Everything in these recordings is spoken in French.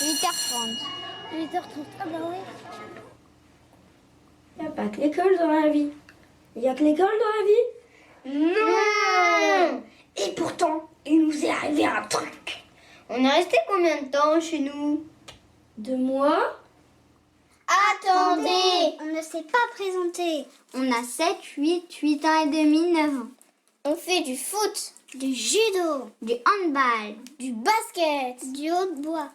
8h30. 8h30, ah bah oui. Il n'y a pas que l'école dans la vie. Il y a que l'école dans la vie? Non. Et pourtant, il nous est arrivé un truc. On est resté combien de temps chez nous? 2 mois? Attendez! On ne s'est pas présenté. On a 7, 8 ans et demi, 9 ans. On fait du foot, du judo, Du handball, du basket, du hautbois,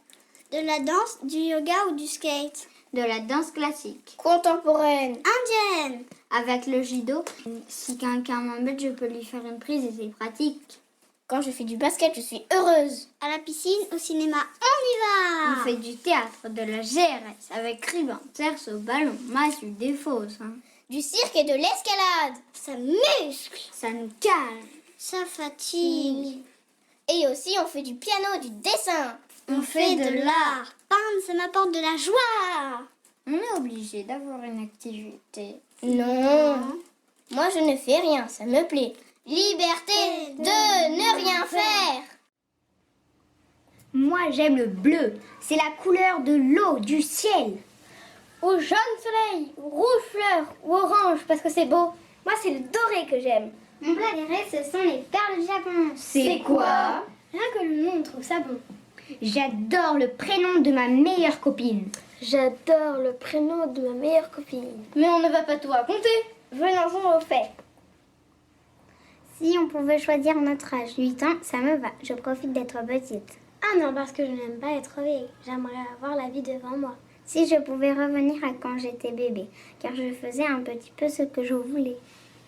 de la danse, du yoga ou du skate, de la danse classique. contemporaine, indienne. Avec le judo, si quelqu'un m'embête, je peux lui faire une prise et c'est pratique. Quand je fais du basket, je suis heureuse. À la piscine, au cinéma, on y va. On fait du théâtre, de la GRS, avec ruban, cerceau, ballon, massue, des fosses. Du cirque et de l'escalade. Ça muscle. Ça nous calme. Ça fatigue. Et aussi, on fait du piano, du dessin. On fait de l'art. Peindre, ça m'apporte de la joie. On est obligé d'avoir une activité. Non. Moi, je ne fais rien, ça me plaît. Liberté de ne rien faire. Moi, j'aime le bleu. C'est la couleur de l'eau, du ciel. Au jaune soleil, ou rouge fleur, ou orange, parce que c'est beau. Moi, c'est le doré que j'aime. Mon plat préféré, ce sont les perles du Japon. C'est quoi? Rien que le nom, on trouve ça bon. J'adore le prénom de ma meilleure copine. J'adore le prénom de ma meilleure copine. Mais on ne va pas tout raconter. Venons-en au fait. Si on pouvait choisir notre âge, 8 ans, ça me va. Je profite d'être petite. Ah non, parce que je n'aime pas être vieille. J'aimerais avoir la vie devant moi. Si je pouvais revenir à quand j'étais bébé, car je faisais un petit peu ce que je voulais.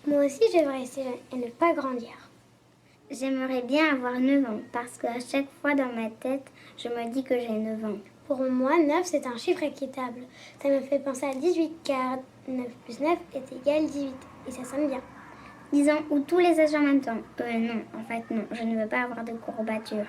Moi aussi, j'aimerais rester jeune et ne pas grandir. J'aimerais bien avoir 9 ans, parce qu'à chaque fois dans ma tête, je me dis que j'ai 9 ans. Pour moi, 9, c'est un chiffre équitable. Ça me fait penser à 18, car 9 plus 9 est égal 18. Et ça sonne bien. Disons, ou tous les âges en même temps. Non, en fait non, je ne veux pas avoir de courbatures.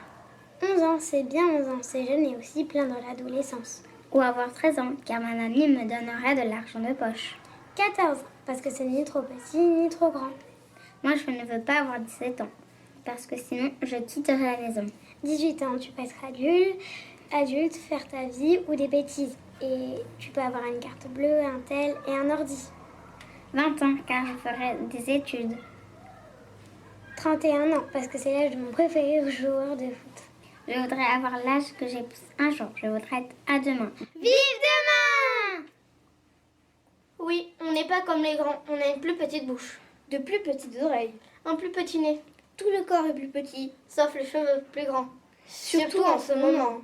11 ans, c'est bien 11 ans, c'est jeune et aussi plein dans l'adolescence. Ou avoir 13 ans, car ma mamie me donnerait de l'argent de poche. 14 ans, parce que c'est ni trop petit ni trop grand. Moi, je ne veux pas avoir 17 ans, parce que sinon, je quitterai la maison. 18 ans, tu peux être adulte, faire ta vie ou des bêtises. Et tu peux avoir une carte bleue, un tel et un ordi. 20 ans, car je ferai des études. 31 ans, parce que c'est l'âge de mon préféré joueur de foot. Je voudrais avoir l'âge que j'ai un jour. Je voudrais être à demain. Vive demain! Oui, on n'est pas comme les grands. On a une plus petite bouche, de plus petites oreilles, un plus petit nez. Tout le corps est plus petit, sauf les cheveux plus grands. Surtout en ce moment.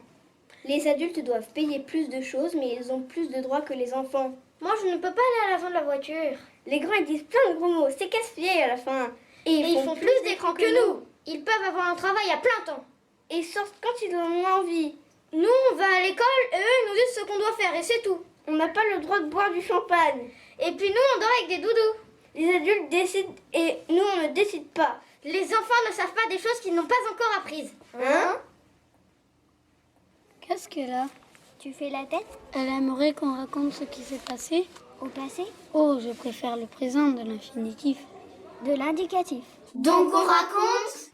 Les adultes doivent payer plus de choses, mais ils ont plus de droits que les enfants. Moi, je ne peux pas aller à l'avant de la voiture. Les grands, ils disent plein de gros mots. C'est casse-pied à la fin. Et ils font plus d'écran que nous. Ils peuvent avoir un travail à plein temps. Et sortent quand ils en ont envie. Nous, on va à l'école et eux, ils nous disent ce qu'on doit faire et c'est tout. On n'a pas le droit de boire du champagne. Et puis nous, on dort avec des doudous. Les adultes décident et nous, on ne décide pas. Les enfants ne savent pas des choses qu'ils n'ont pas encore apprises. Hein? Qu'est-ce qu'elle a? Tu fais la tête? Elle aimerait qu'on raconte ce qui s'est passé? Au passé? Oh, je préfère le présent de l'infinitif. De l'indicatif. Donc on raconte?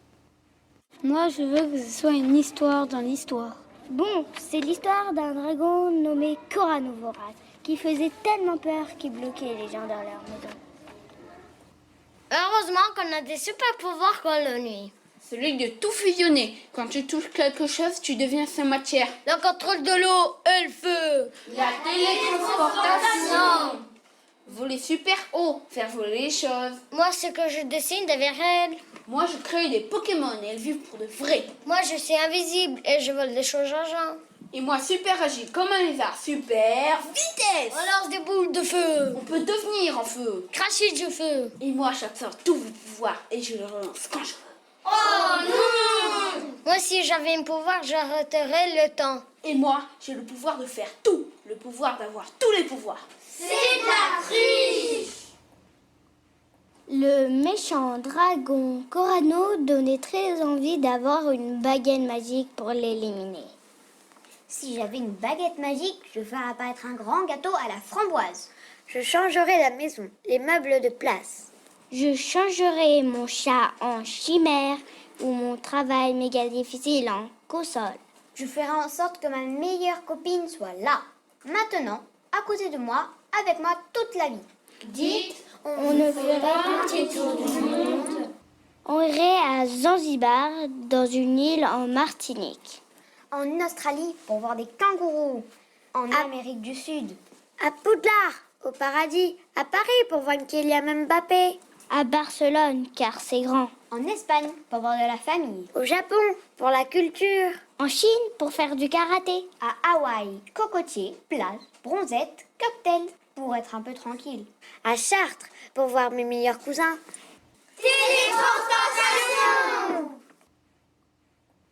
Moi, je veux que ce soit une histoire dans l'histoire. Bon, c'est l'histoire d'un dragon nommé Koranovorat qui faisait tellement peur qu'il bloquait les gens dans leur maison. Heureusement qu'on a des super pouvoirs comme la nuit. Celui de tout fusionner. Quand tu touches quelque chose, tu deviens sa matière. Le contrôle de l'eau et le feu. La télétransportation. Voler super haut, faire voler les choses. Moi, ce que je dessine des règles. Moi, je crée des Pokémon et elles vivent pour de vrai. Moi, je suis invisible et je vole des choses à gens. Et moi, super agile comme un lézard. Super vitesse. On lance des boules de feu. On peut devenir en feu. Cracher du feu. Et moi, j'absorbe tout le pouvoir et je le relance quand je veux. Oh non! Moi, si j'avais un pouvoir, j'arrêterais le temps. Et moi, j'ai le pouvoir de faire tout. Le pouvoir d'avoir tous les pouvoirs. C'est de la triche! Le méchant dragon Corano donnait très envie d'avoir une baguette magique pour l'éliminer. Si j'avais une baguette magique, je ferais apparaître un grand gâteau à la framboise. Je changerais la maison, les meubles de place. Je changerais mon chat en chimère ou mon travail méga difficile en console. Je ferai en sorte que ma meilleure copine soit là, maintenant, à côté de moi, avec moi toute la vie. Dites, On ne ferait pas un petit tour du monde. On irait à Zanzibar, dans une île en Martinique. En Australie pour voir des kangourous. En Amérique du Sud. À Poudlard, au paradis. À Paris pour voir Kylian Mbappé. À Barcelone, car c'est grand. En Espagne pour voir de la famille. Au Japon pour la culture. En Chine, pour faire du karaté. À Hawaï, cocotier, plage, bronzette, cocktail, pour être un peu tranquille. À Chartres pour voir mes meilleurs cousins.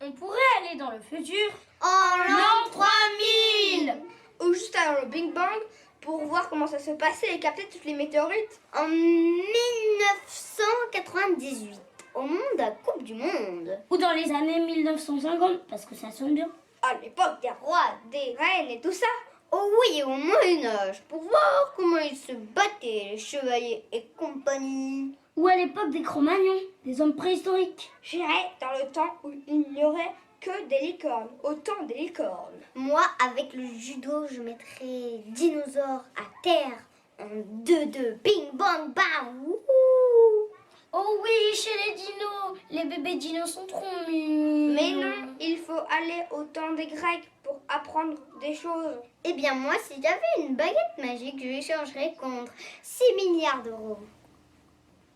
on pourrait aller dans le futur En l'an 3000 ou juste avant le Big Bang pour voir comment ça se passait et capter toutes les météorites. En 1998, au monde de la Coupe du Monde. Ou dans les années 1950, parce que ça sonne bien. À l'époque des rois, des reines et tout ça. Oh oui, au Moyen-Âge, pour voir comment ils se battaient, les chevaliers et compagnie. Ou à l'époque des Cro-Magnons, des hommes préhistoriques. J'irais dans le temps où il n'y aurait que des licornes, autant des licornes. Moi, avec le judo, je mettrais dinosaures à terre en 2-2. Bing, bang, bam. Wouhou. Oh oui, chez les dinos, les bébés dinos sont trop mignons. Mais non, il faut aller au temps des Grecs pour apprendre des choses. Eh bien, moi, si j'avais une baguette magique, je l'échangerais contre 6 milliards d'euros.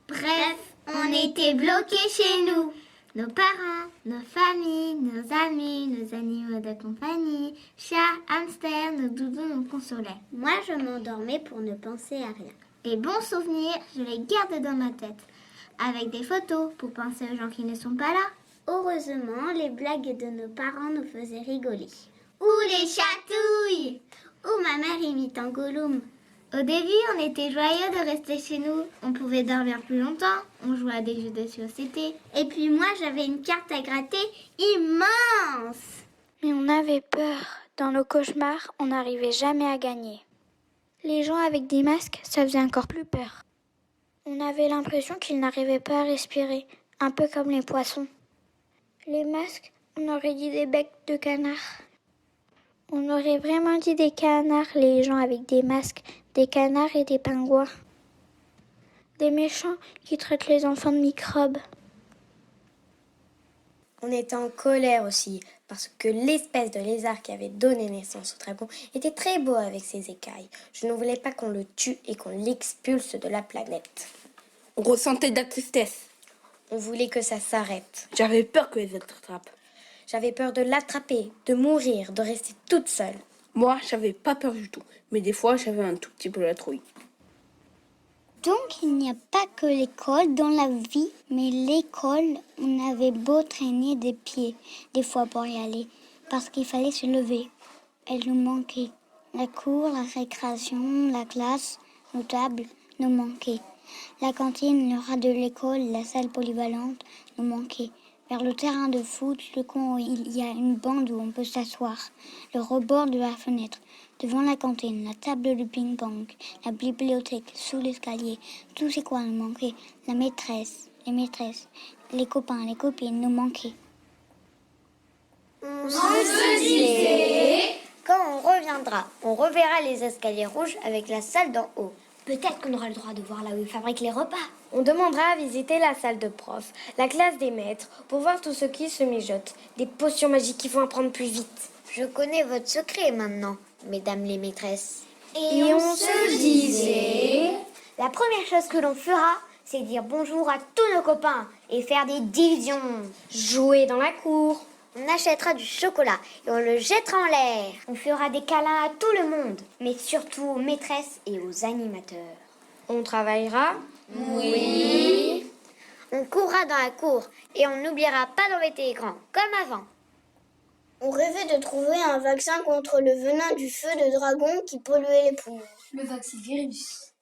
Bref, on était bloqués chez nous. Nos parents, nos familles, nos amis, nos animaux de compagnie, chats, hamsters, nos doudous nous consolaient. Moi, je m'endormais pour ne penser à rien. Les bons souvenirs, je les garde dans ma tête. Avec des photos pour penser aux gens qui ne sont pas là. Heureusement, les blagues de nos parents nous faisaient rigoler. Ou les chatouilles. Ou ma mère imite un Gollum. Au début, on était joyeux de rester chez nous. On pouvait dormir plus longtemps. On jouait à des jeux de société. Et puis moi, j'avais une carte à gratter immense. Mais on avait peur. Dans nos cauchemars, on n'arrivait jamais à gagner. Les gens avec des masques, ça faisait encore plus peur. On avait l'impression qu'ils n'arrivaient pas à respirer, un peu comme les poissons. Les masques, on aurait dit des becs de canard. On aurait vraiment dit des canards, les gens avec des masques, des canards et des pingouins. Des méchants qui traitent les enfants de microbes. On était en colère aussi, parce que l'espèce de lézard qui avait donné naissance au dragon était très beau avec ses écailles. Je ne voulais pas qu'on le tue et qu'on l'expulse de la planète. On ressentait de la tristesse. On voulait que ça s'arrête. J'avais peur que les autres attrapent. J'avais peur de l'attraper, de mourir, de rester toute seule. Moi, j'avais pas peur du tout. Mais des fois, j'avais un tout petit peu la trouille. Donc il n'y a pas que l'école dans la vie, mais l'école, on avait beau traîner des pieds, des fois pour y aller, parce qu'il fallait se lever. Elle nous manquait. La cour, la récréation, la classe, nos tables nous manquaient. La cantine, le rat de l'école, la salle polyvalente nous manquaient. Vers le terrain de foot, le coin où il y a une bande où on peut s'asseoir, le rebord de la fenêtre, devant la cantine, la table de ping-pong, la bibliothèque, sous l'escalier, tous ces coins nous manquaient. La maîtresse, les maîtresses, les copains, les copines nous manquaient. On se disait... Quand on reviendra, on reverra les escaliers rouges avec la salle d'en haut. Peut-être qu'on aura le droit de voir là où ils fabriquent les repas. On demandera à visiter la salle de prof, la classe des maîtres, pour voir tout ce qui se mijote. Des potions magiques qui vont apprendre plus vite. Je connais votre secret maintenant, mesdames les maîtresses. Et on se disait... La première chose que l'on fera, c'est dire bonjour à tous nos copains et faire des divisions. Jouer dans la cour. On achètera du chocolat et on le jettera en l'air. On fera des câlins à tout le monde, mais surtout aux maîtresses et aux animateurs. On travaillera. Oui. On courra dans la cour et on n'oubliera pas d'embêter les grands, comme avant. On rêvait de trouver un vaccin contre le venin du feu de dragon qui polluait les poumons. Le vaccivirus.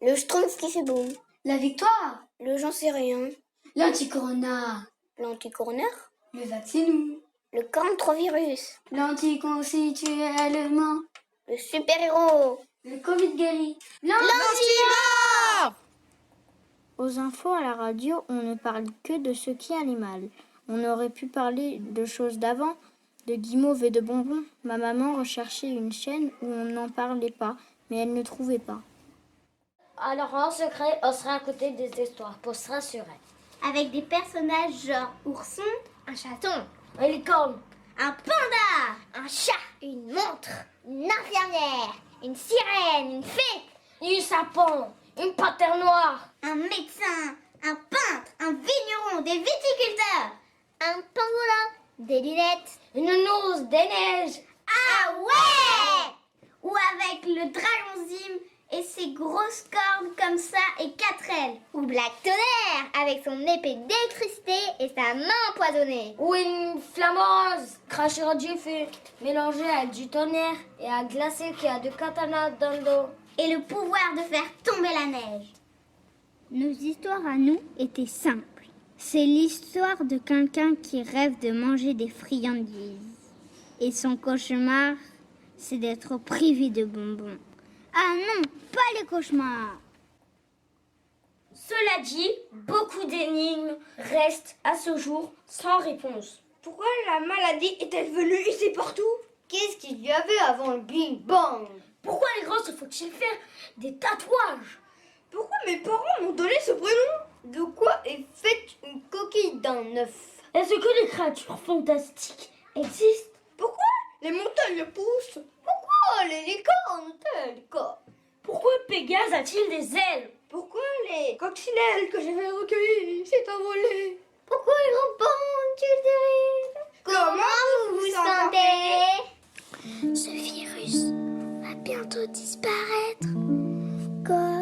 Le schtroumpf qui fait boum. La victoire. Le j'en sais rien. L'anticorona. L'anticoroner. Le vaccinou. Le 43 virus. L'anticonstituellement. Le super-héros. Le Covid guéri. Aux infos à la radio, on ne parle que de ce qui allait mal. On aurait pu parler de choses d'avant, de guimauve et de bonbons. Ma maman recherchait une chaîne où on n'en parlait pas, mais elle ne trouvait pas. Alors en secret, on sera à côté des histoires pour se rassurer. Avec des personnages genre ourson, un chaton, Un licorne, un panda, un chat, une montre, une infirmière, une sirène, une fée, un sapin, une panthère noire, un médecin, un peintre, un vigneron, des viticulteurs, un pangolin, des lunettes. une nounours, des neiges. Ah ouais! Ou avec le dragon Zim et ses grosses cornes comme ça et 4 ailes. Ou Black Tonnerre avec son épée d'électricité et sa main empoisonnée. Ou une flamme rose, cracheur à Dieu fait, mélangée avec du tonnerre et un glacé qui a du katana dans le dos. Et le pouvoir de faire tomber la neige. Nos histoires à nous étaient simples. C'est l'histoire de quelqu'un qui rêve de manger des friandises. Et son cauchemar, c'est d'être privé de bonbons. Ah non, pas les cauchemars. Cela dit, beaucoup d'énigmes restent à ce jour sans réponse. Pourquoi la maladie est-elle venue ici partout? Qu'est-ce qu'il y avait avant le Big Bang? Pourquoi les grands se faut-il faire des tatouages? Pourquoi mes parents m'ont donné ce prénom? De quoi est faite une coquille d'un œuf? Est-ce que les créatures fantastiques existent? Pourquoi les montagnes poussent? Pourquoi les licornes ont-elles des cornes? Pourquoi Pégase a-t-il des ailes? Pourquoi les coccinelles que j'avais recueillies s'est envolées? Pourquoi les grands-parents ont-ils des rides? Comment vous vous sentez? Ce virus va bientôt disparaître. Comme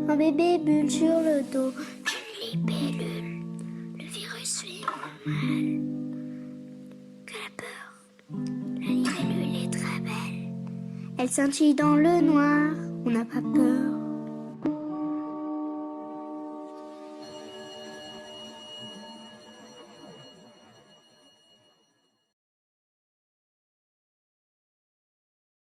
un bébé bulle sur le dos d'une libellule. Le virus fait mal que la peur. La libellule est très belle. Elle scintille dans le noir. On n'a pas peur.